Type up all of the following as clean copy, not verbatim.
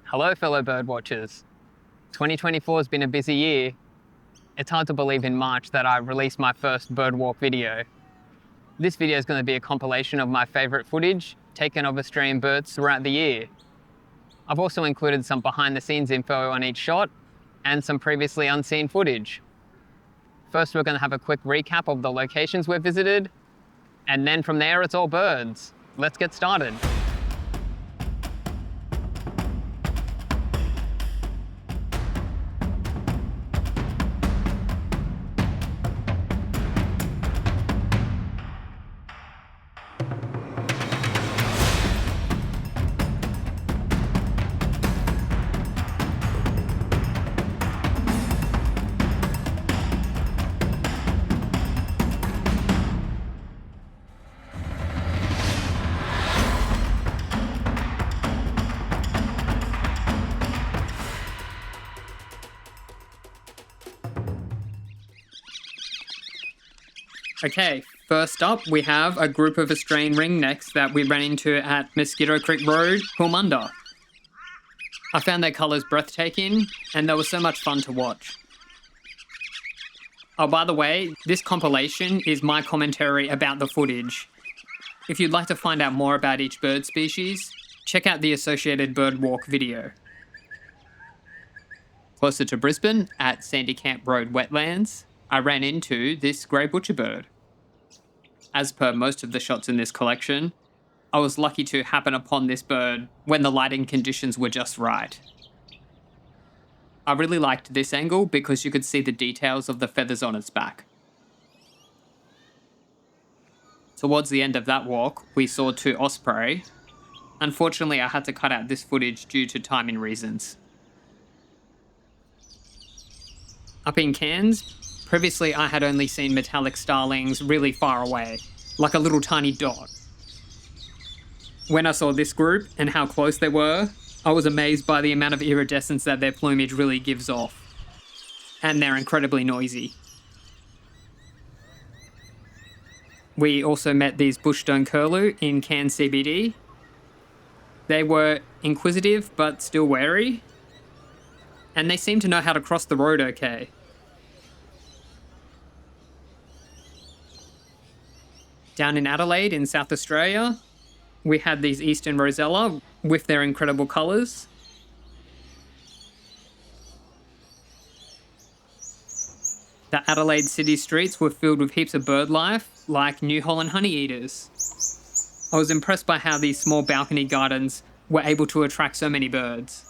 Hello, fellow birdwatchers. 2024 has been a busy year. It's hard to believe in March that I released my first birdwalk video. This video is going to be a compilation of my favourite footage taken of Australian birds throughout the year. I've also included some behind the scenes info on each shot and some previously unseen footage. First, we're going to have a quick recap of the locations we've visited, and then from there it's all birds. Let's get started. Okay, first up we have a group of Australian ringnecks that we ran into at Mosquito Creek Road, Coolmunda. I found their colours breathtaking and they were so much fun to watch. Oh, by the way, this compilation is my commentary about the footage. If you'd like to find out more about each bird species, check out the associated birdwalk video. Closer to Brisbane, at Sandy Camp Road Wetlands, I ran into this grey butcherbird. As per most of the shots in this collection, I was lucky to happen upon this bird when the lighting conditions were just right. I really liked this angle because you could see the details of the feathers on its back. Towards the end of that walk, we saw two osprey. Unfortunately, I had to cut out this footage due to timing reasons. Up in Cairns, previously I had only seen metallic starlings really far away, like a little tiny dot. When I saw this group and how close they were, I was amazed by the amount of iridescence that their plumage really gives off. And they're incredibly noisy. We also met these bushstone curlew in Cairns CBD. They were inquisitive but still wary, and they seemed to know how to cross the road okay. Down in Adelaide in South Australia, we had these Eastern Rosella with their incredible colours. The Adelaide city streets were filled with heaps of bird life, like New Holland honeyeaters. I was impressed by how these small balcony gardens were able to attract so many birds.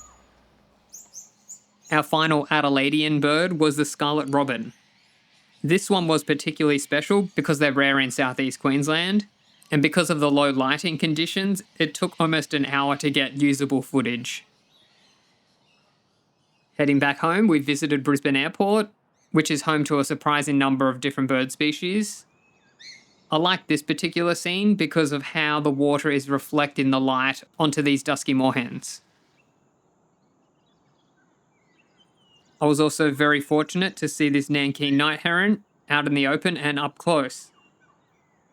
Our final Adelaidean bird was the scarlet robin. This one was particularly special because they're rare in southeast Queensland, and because of the low lighting conditions, it took almost an hour to get usable footage. Heading back home, we visited Brisbane Airport, which is home to a surprising number of different bird species. I like this particular scene because of how the water is reflecting the light onto these dusky moorhens. I was also very fortunate to see this Nankeen night heron out in the open and up close.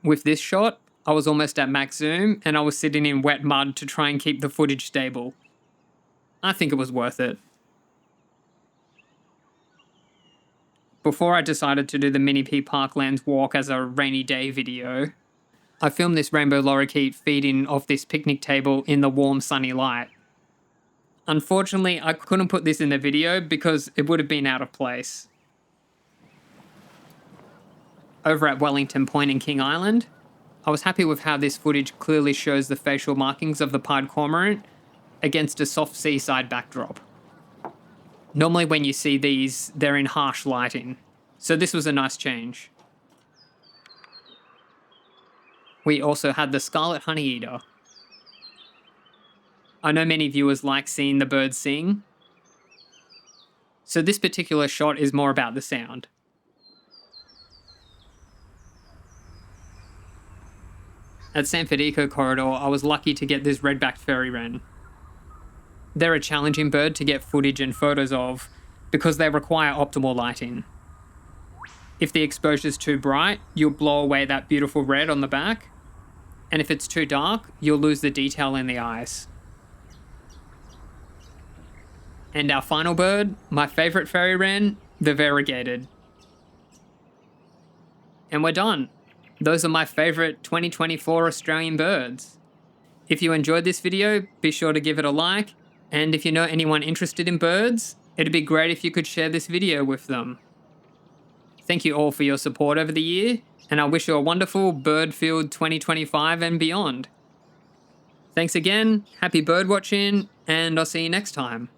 With this shot, I was almost at max zoom and I was sitting in wet mud to try and keep the footage stable. I think it was worth it. Before I decided to do the Mini P Parklands walk as a rainy day video, I filmed this rainbow lorikeet feeding off this picnic table in the warm sunny light. Unfortunately, I couldn't put this in the video because it would have been out of place. Over at Wellington Point in King Island, I was happy with how this footage clearly shows the facial markings of the pied cormorant against a soft seaside backdrop. Normally when you see these, they're in harsh lighting, so this was a nice change. We also had the scarlet honeyeater. I know many viewers like seeing the birds sing, so this particular shot is more about the sound. At Sanford Eco Corridor, I was lucky to get this red-backed fairy wren. They're a challenging bird to get footage and photos of because they require optimal lighting. If the exposure's too bright, you'll blow away that beautiful red on the back, and if it's too dark, you'll lose the detail in the eyes. And our final bird, my favourite fairy wren, the variegated. And we're done. Those are my favourite 2024 Australian birds. If you enjoyed this video, be sure to give it a like, and if you know anyone interested in birds, it'd be great if you could share this video with them. Thank you all for your support over the year, and I wish you a wonderful bird-filled 2025 and beyond. Thanks again, happy bird watching, and I'll see you next time.